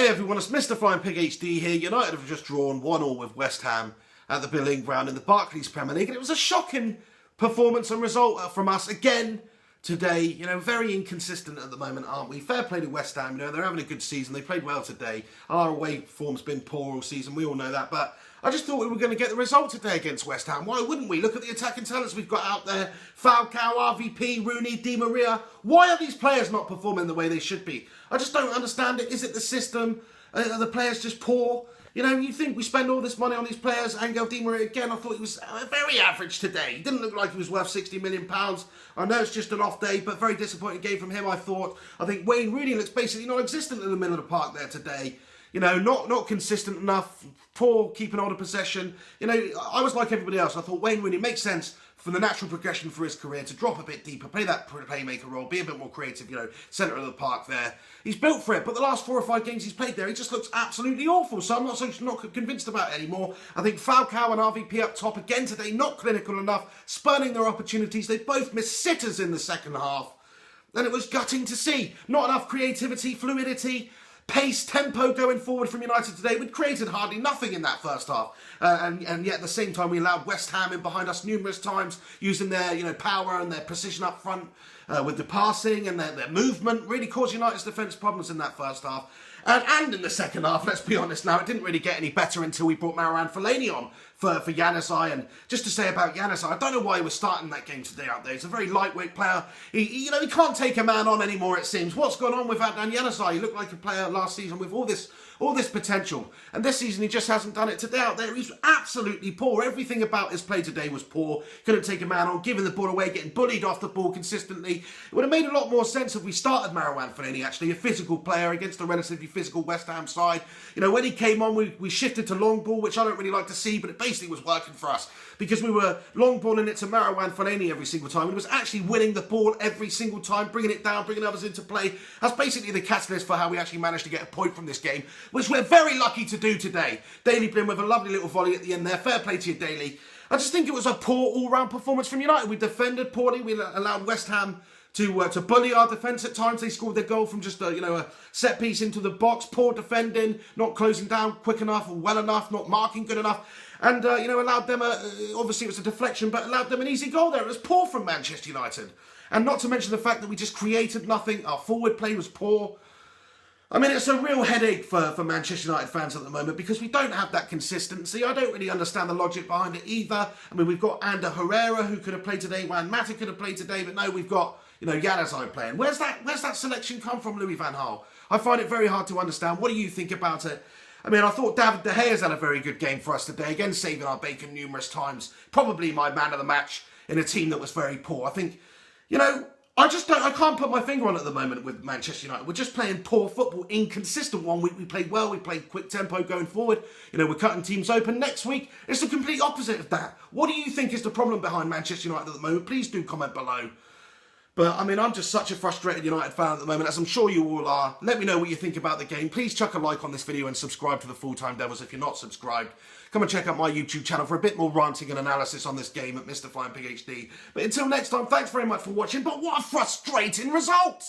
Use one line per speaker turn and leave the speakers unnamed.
everyone, it's Mr. FlyingPig HD here. United have just drawn 1-1 with West Ham at the Billing Ground in the Barclays Premier League, and it was a shocking performance and result from us again today. You know, very inconsistent at the moment, aren't we? Fair play to West Ham. You know, they're having a good season. They played well today. Our away form's been poor all season. We all know that, but I just thought we were going to get the result today against West Ham. Why wouldn't we? Look at the attacking talents we've got out there. FANCAM, RVP, Rooney, Di Maria. Why are these players not performing the way they should be? I just don't understand it. Is it the system? Are the players just poor? You know, you think we spend all this money on these players. Angel Di Maria, again, I thought he was very average today. He didn't look like he was worth £60 million. I know it's just an off day, but very disappointing game from him, I thought. I think Wayne Rooney looks basically non-existent in the middle of the park there today. You know, not consistent enough, poor keeping hold of possession. You know, I was like everybody else. I thought Wayne Rooney makes sense for the natural progression for his career to drop a bit deeper, play that playmaker role, be a bit more creative, you know, centre of the park there. He's built for it, but the last 4 or 5 games he's played there, he just looks absolutely awful. So I'm not convinced about it anymore. I think Falcao and RVP up top again today, not clinical enough, spurning their opportunities. They both missed sitters in the second half. And it was gutting to see. Not enough creativity, fluidity, pace, tempo going forward from United today. We'd created hardly nothing in that first half. And yet at the same time we allowed West Ham in behind us numerous times, using their power and their precision up front with the passing and their movement. Really caused United's defence problems in that first half. And in the second half, let's be honest now, it didn't really get any better until we brought Fellaini on for Januzaj. And just to say about Januzaj, I don't know why he was starting that game today out there. He's a very lightweight player. He can't take a man on anymore, it seems. What's gone on with Adnan Januzaj? He looked like a player last season with all this potential. And this season he just hasn't done it. Today out there, he's absolutely poor. Everything about his play today was poor. Couldn't take a man on, giving the ball away, getting bullied off the ball consistently. It would have made a lot more sense if we started Fellaini, actually, a physical player against a relatively physical West Ham side. You know, when he came on, we shifted to long ball, which I don't really like to see, but it basically was working for us because we were long balling it to Fellaini every single time. He was actually winning the ball every single time, bringing it down, bringing others into play. That's basically the catalyst for how we actually managed to get a point from this game, which we're very lucky to do today. Daly Blin with a lovely little volley at the end there. Fair play to you, Daly. I just think it was a poor all-round performance from United. We defended poorly. We allowed West Ham to bully our defence at times. They scored their goal from just a set piece into the box. Poor defending, not closing down quick enough or well enough, not marking good enough. And, allowed them, obviously it was a deflection, but allowed them an easy goal there. It was poor from Manchester United. And not to mention the fact that we just created nothing. Our forward play was poor. I mean, it's a real headache for Manchester United fans at the moment because we don't have that consistency. I don't really understand the logic behind it either. I mean, we've got Ander Herrera who could have played today, Juan Mata could have played today, but no, we've got, Januzaj playing. Where's that selection come from, Louis van Gaal? I find it very hard to understand. What do you think about it? I mean, I thought David De Gea's had a very good game for us today, again saving our bacon numerous times. Probably my man of the match in a team that was very poor. I think, I can't put my finger on it at the moment with Manchester United. We're just playing poor football, inconsistent. One week we played well, we played quick tempo going forward. We're cutting teams open. Next week, it's the complete opposite of that. What do you think is the problem behind Manchester United at the moment? Please do comment below. But, I mean, I'm just such a frustrated United fan at the moment, as I'm sure you all are. Let me know what you think about the game. Please chuck a like on this video and subscribe to the Full-Time Devils if you're not subscribed. Come and check out my YouTube channel for a bit more ranting and analysis on this game at Mr. FlyingPig HD. But until next time, thanks very much for watching. But what a frustrating result!